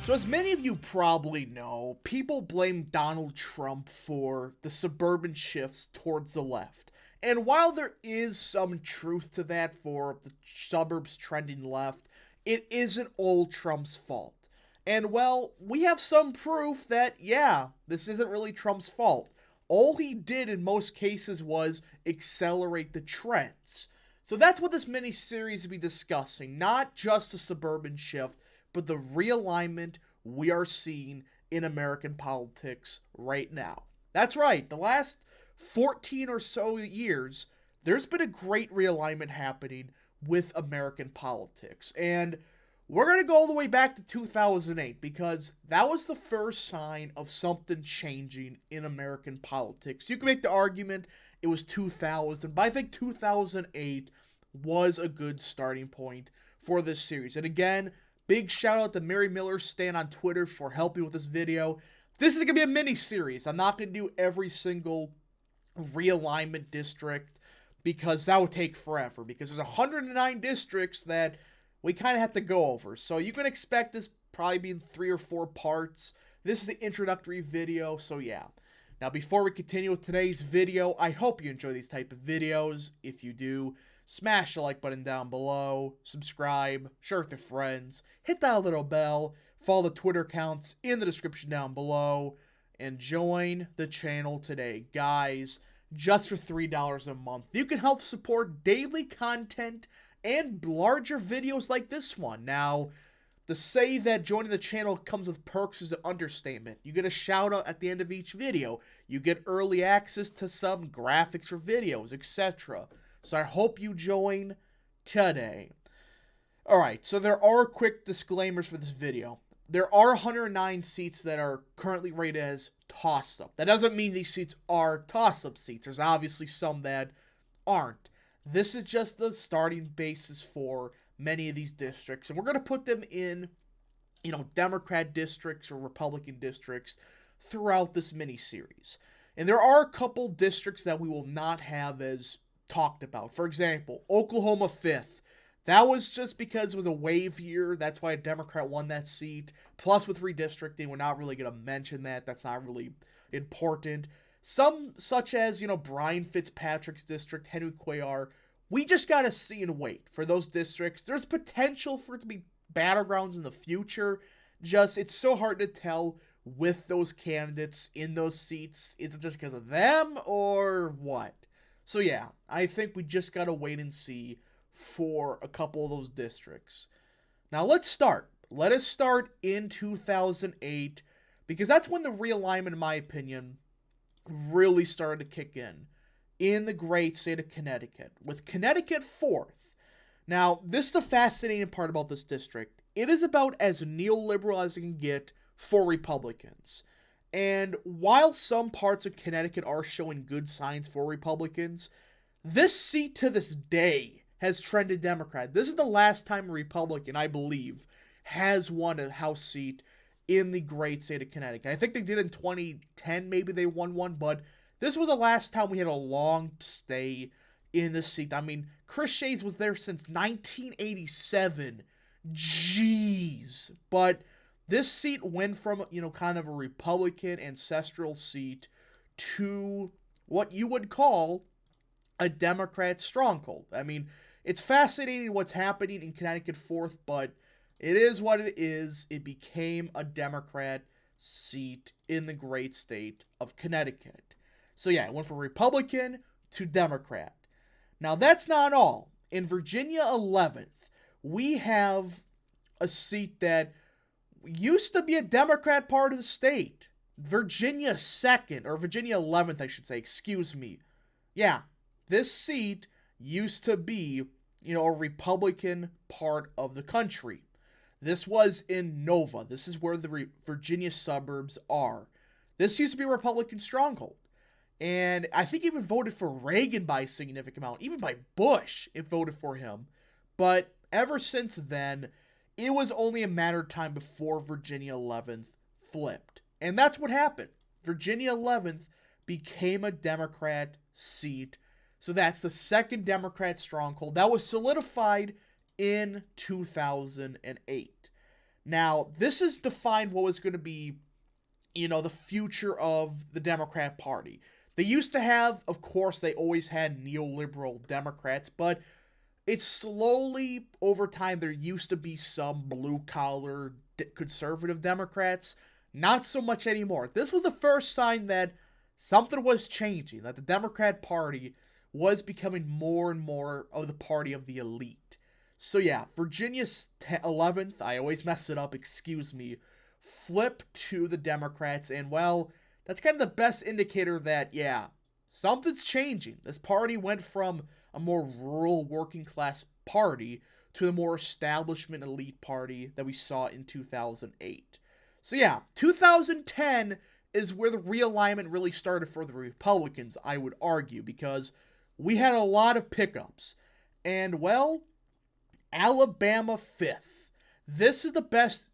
So as many of you probably know, people blame Donald Trump for the suburban shifts towards the left. And while there is some truth to that for the suburbs trending left, it isn't all Trump's fault. And well, we have some proof that, yeah, this isn't really Trump's fault. All he did in most cases was accelerate the trends. So that's what this mini series will be discussing, not just the suburban shift, but the realignment we are seeing in American politics right now. That's right, the last 14 or so years, there's been a great realignment happening with American politics. And we're going to go all the way back to 2008 because that was the first sign of something changing in American politics. You can make the argument it was 2000, but I think 2008 was a good starting point for this series. And again, big shout out to Mary Miller Stan on Twitter for helping with this video. This is going to be a mini series. I'm not going to do every single realignment district because that would take forever because there's 109 districts that we kind of have to go over. So you can expect this probably be in 3 or 4 parts. This is the introductory video, so yeah. Now before we continue with today's video, I hope you enjoy these type of videos. If you do, smash the like button down below, subscribe, share with your friends, hit that little bell, follow the Twitter accounts in the description down below, and join the channel today. Guys, just for $3 a month, you can help support daily content and larger videos like this one. Now, to say that joining the channel comes with perks is an understatement. You get a shout out at the end of each video. You get early access to some graphics for videos, etc. So I hope you join today. Alright, so there are quick disclaimers for this video. There are 109 seats that are currently rated as toss-up. That doesn't mean these seats are toss-up seats. There's obviously some that aren't. This is just the starting basis for many of these districts. And we're going to put them in, Democrat districts or Republican districts throughout this mini-series. And there are a couple districts that we will not have as talked about. For example, Oklahoma 5th. That was just because it was a wave year. That's why a Democrat won that seat. Plus, with redistricting, we're not really going to mention that. That's not really important. Some, such as, Brian Fitzpatrick's district, Henry Cuellar, we just got to see and wait for those districts. There's potential for it to be battlegrounds in the future. It's so hard to tell with those candidates in those seats. Is it just because of them or what? So yeah, I think we just got to wait and see for a couple of those districts. Now let's start. Let us start in 2008 because that's when the realignment, in my opinion, really started to kick in the great state of Connecticut, with Connecticut 4th. Now, this is the fascinating part about this district. It is about as neoliberal as it can get for Republicans. And while some parts of Connecticut are showing good signs for Republicans, this seat to this day has trended Democrat. This is the last time a Republican, I believe, has won a House seat in the great state of Connecticut. I think they did in 2010, maybe they won one, but this was the last time we had a long stay in this seat. I mean, Chris Shays was there since 1987. Jeez. But this seat went from, kind of a Republican ancestral seat to what you would call a Democrat stronghold. I mean, it's fascinating what's happening in Connecticut 4th, but it is what it is. It became a Democrat seat in the great state of Connecticut. So yeah, it went from Republican to Democrat. Now that's not all. In Virginia 11th, we have a seat that used to be a Democrat part of the state. Virginia 2nd, or Virginia 11th, I should say, excuse me. Yeah, this seat used to be, a Republican part of the country. This was in Nova. This is where the Virginia suburbs are. This used to be a Republican stronghold. And I think even voted for Reagan by a significant amount. Even by Bush, it voted for him. But ever since then, it was only a matter of time before Virginia 11th flipped. And that's what happened. Virginia 11th became a Democrat seat. So that's the second Democrat stronghold. That was solidified in 2008. Now, this has defined what was going to be, the future of the Democrat Party. They used to have, of course, they always had neoliberal Democrats, but it's slowly, over time, there used to be some blue-collar conservative Democrats. Not so much anymore. This was the first sign that something was changing, that the Democrat Party was becoming more and more of the party of the elite. So yeah, Virginia's 11th, I always mess it up, excuse me, flipped to the Democrats, and well, that's kind of the best indicator that, yeah, something's changing. This party went from a more rural working class party to the more establishment elite party that we saw in 2008. So yeah, 2010 is where the realignment really started for the Republicans, I would argue, because we had a lot of pickups. And well, Alabama 5th. This is the best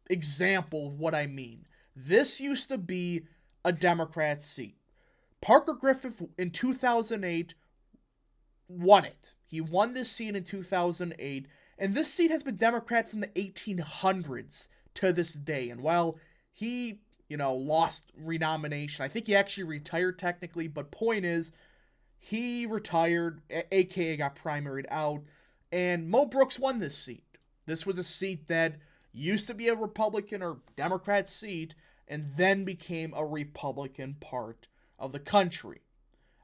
example of what I mean. This used to be a Democrat seat. Parker Griffith in 2008 won it. He won this seat in 2008, and this seat has been Democrat from the 1800s to this day. And while he, lost renomination, I think he actually retired technically, but point is, he retired, aka got primaried out, and Mo Brooks won this seat. This was a seat that used to be a Republican or Democrat seat, and then became a Republican part of the country.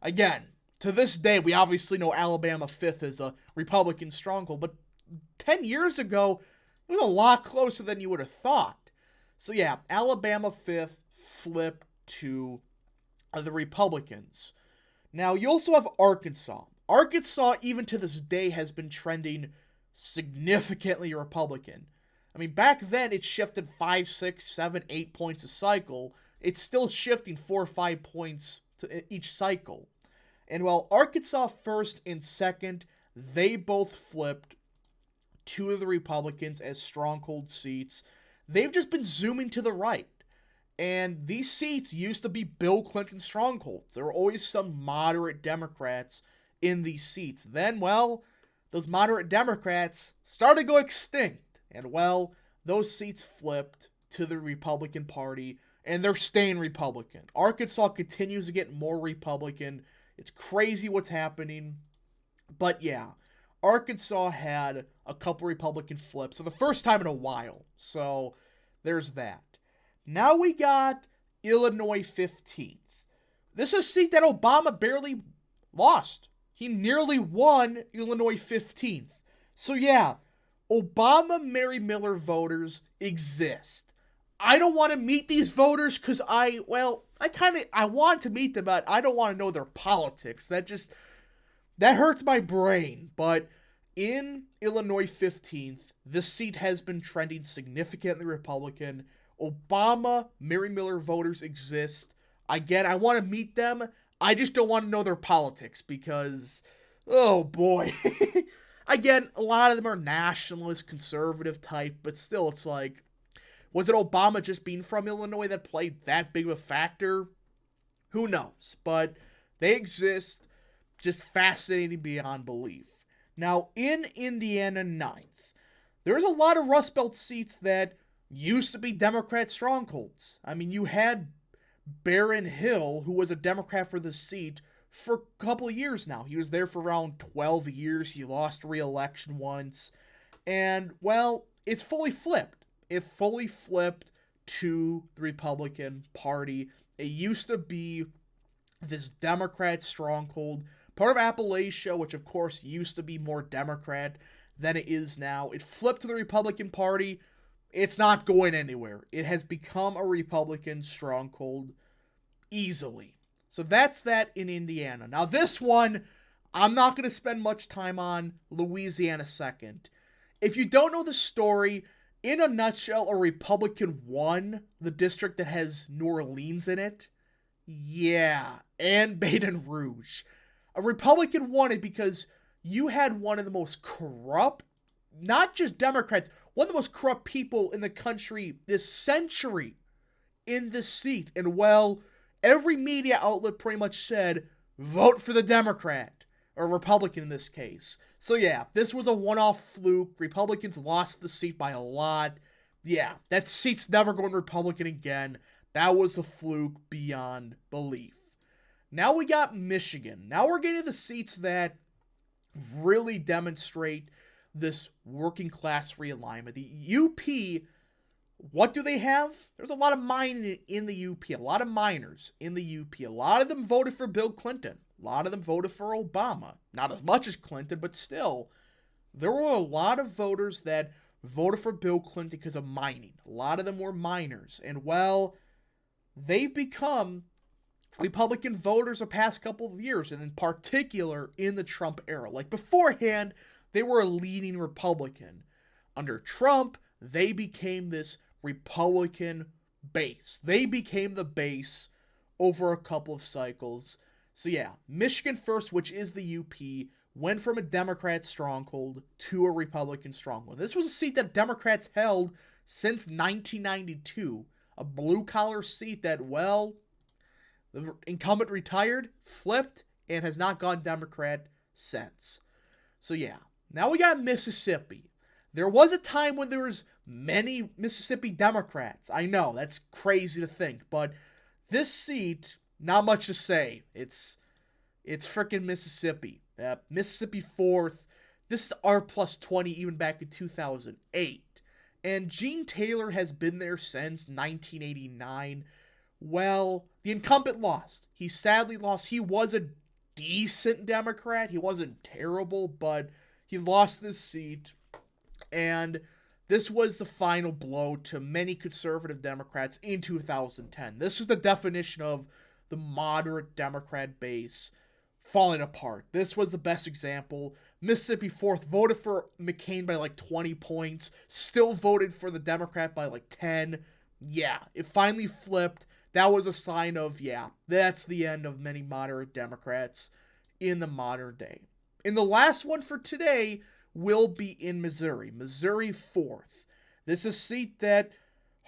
Again, to this day, we obviously know Alabama 5th is a Republican stronghold, but 10 years ago, it was a lot closer than you would have thought. So yeah, Alabama 5th flipped to the Republicans. Now, you also have Arkansas. Arkansas, even to this day, has been trending significantly Republican. I mean, back then, it shifted 5, 6, 7, 8 points a cycle. It's still shifting 4 or 5 points to each cycle. And while Arkansas 1st and 2nd, they both flipped to the Republicans as stronghold seats. They've just been zooming to the right. And these seats used to be Bill Clinton strongholds. There were always some moderate Democrats in these seats. Then, well, those moderate Democrats started to go extinct. And, well, those seats flipped to the Republican Party, and they're staying Republican. Arkansas continues to get more Republican. It's crazy what's happening. But, yeah, Arkansas had a couple Republican flips for the first time in a while. So, there's that. Now we got Illinois 15th. This is a seat that Obama barely lost. He nearly won Illinois 15th. So yeah, Obama Mary Miller voters exist. I don't want to meet these voters because I want to meet them, but I don't want to know their politics. That hurts my brain. But in Illinois 15th, this seat has been trending significantly Republican. Obama Mary Miller voters exist. Again, I want to meet them. I just don't want to know their politics because, oh boy. Again, a lot of them are nationalist, conservative type, but still, it's like, was it Obama just being from Illinois that played that big of a factor? Who knows? But they exist. Just fascinating beyond belief. Now, in Indiana 9th, there's a lot of Rust Belt seats that used to be Democrat strongholds. I mean, you had Barron Hill, who was a Democrat for the seat for a couple of years now. He was there for around 12 years. He lost re-election once. And, well, it's fully flipped. It fully flipped to the Republican Party. It used to be this Democrat stronghold, part of Appalachia, which, of course, used to be more Democrat than it is now. It flipped to the Republican Party. It's not going anywhere. It has become a Republican stronghold easily. So that's that in Indiana. Now this one, I'm not going to spend much time on. Louisiana 2nd. If you don't know the story, in a nutshell, a Republican won the district that has New Orleans in it. Yeah, and Baton Rouge. A Republican won it because you had one of the most corrupt, not just Democrats, one of the most corrupt people in the country this century in this seat. And well, every media outlet pretty much said, vote for the Democrat, or Republican in this case. So yeah, this was a one-off fluke. Republicans lost the seat by a lot. yeah, that seat's never going Republican again. That was a fluke beyond belief. Now we got Michigan. Now we're getting the seats that really demonstrate this working class realignment. The UP, what do they have? There's a lot of mining in the UP, a lot of miners in the UP. A lot of them voted for Bill Clinton. A lot of them voted for Obama. Not as much as Clinton, but still. There were a lot of voters that voted for Bill Clinton because of mining. A lot of them were miners. And, well, they've become Republican voters the past couple of years, and in particular in the Trump era. Like beforehand, they were a leaning Republican. Under Trump, they became this Republican base. They became the base over a couple of cycles. So yeah, Michigan first, which is the UP, went from a Democrat stronghold to a Republican stronghold. This was a seat that Democrats held since 1992. A blue-collar seat that, well, the incumbent retired, flipped, and has not gone Democrat since. So yeah, now we got Mississippi. There was a time when there was many Mississippi Democrats. I know, that's crazy to think, but this seat, not much to say. It's freaking Mississippi. Mississippi 4th. This is R plus 20 even back in 2008. And Gene Taylor has been there since 1989. Well, the incumbent lost. He sadly lost. He was a decent Democrat. He wasn't terrible, but he lost this seat. And this was the final blow to many conservative Democrats in 2010. This is the definition of the moderate Democrat base falling apart. This was the best example. Mississippi 4th voted for McCain by like 20 points. Still voted for the Democrat by like 10. Yeah, it finally flipped. That was a sign of, yeah, that's the end of many moderate Democrats in the modern day. And the last one for today will be in Missouri. Missouri 4th. This is a seat that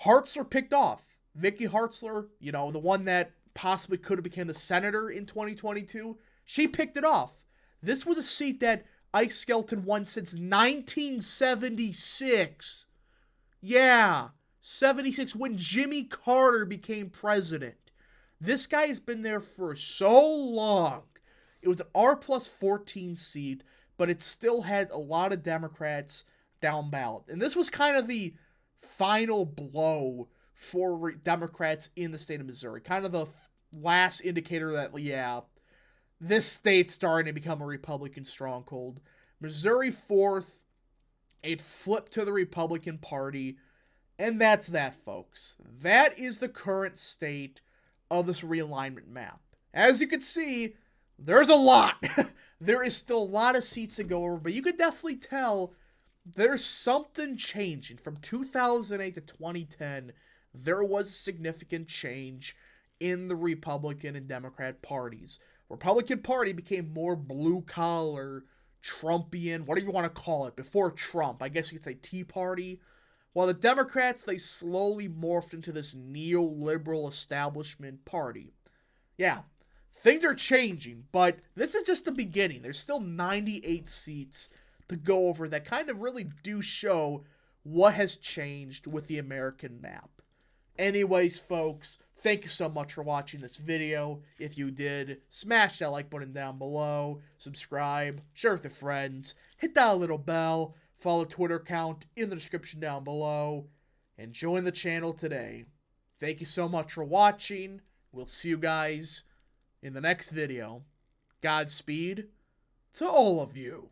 Hartzler picked off. Vicky Hartzler, you know, the one that possibly could have become the senator in 2022, she picked it off. This was a seat that Ike Skelton won since 1976. Yeah, 76, when Jimmy Carter became president. This guy has been there for so long. It was an R plus 14 seat, but it still had a lot of Democrats down ballot. And this was kind of the final blow for Democrats in the state of Missouri. Kind of the last indicator that, yeah, this state's starting to become a Republican stronghold. Missouri 4th, it flipped to the Republican Party. And that's that, folks. That is the current state of this realignment map. As you can see, there's a lot. There is still a lot of seats to go over, but you could definitely tell there's something changing. From 2008 to 2010, there was a significant change in the Republican and Democrat parties. Republican Party became more blue-collar, Trumpian, whatever you want to call it, before Trump. I guess you could say Tea Party. While the Democrats, they slowly morphed into this neoliberal establishment party. Yeah, things are changing, but this is just the beginning. There's still 98 seats to go over that kind of really do show what has changed with the American map. Anyways, folks, thank you so much for watching this video. If you did, smash that like button down below, subscribe, share with your friends, hit that little bell, follow Twitter account in the description down below, and join the channel today. Thank you so much for watching. We'll see you guys in the next video. Godspeed to all of you.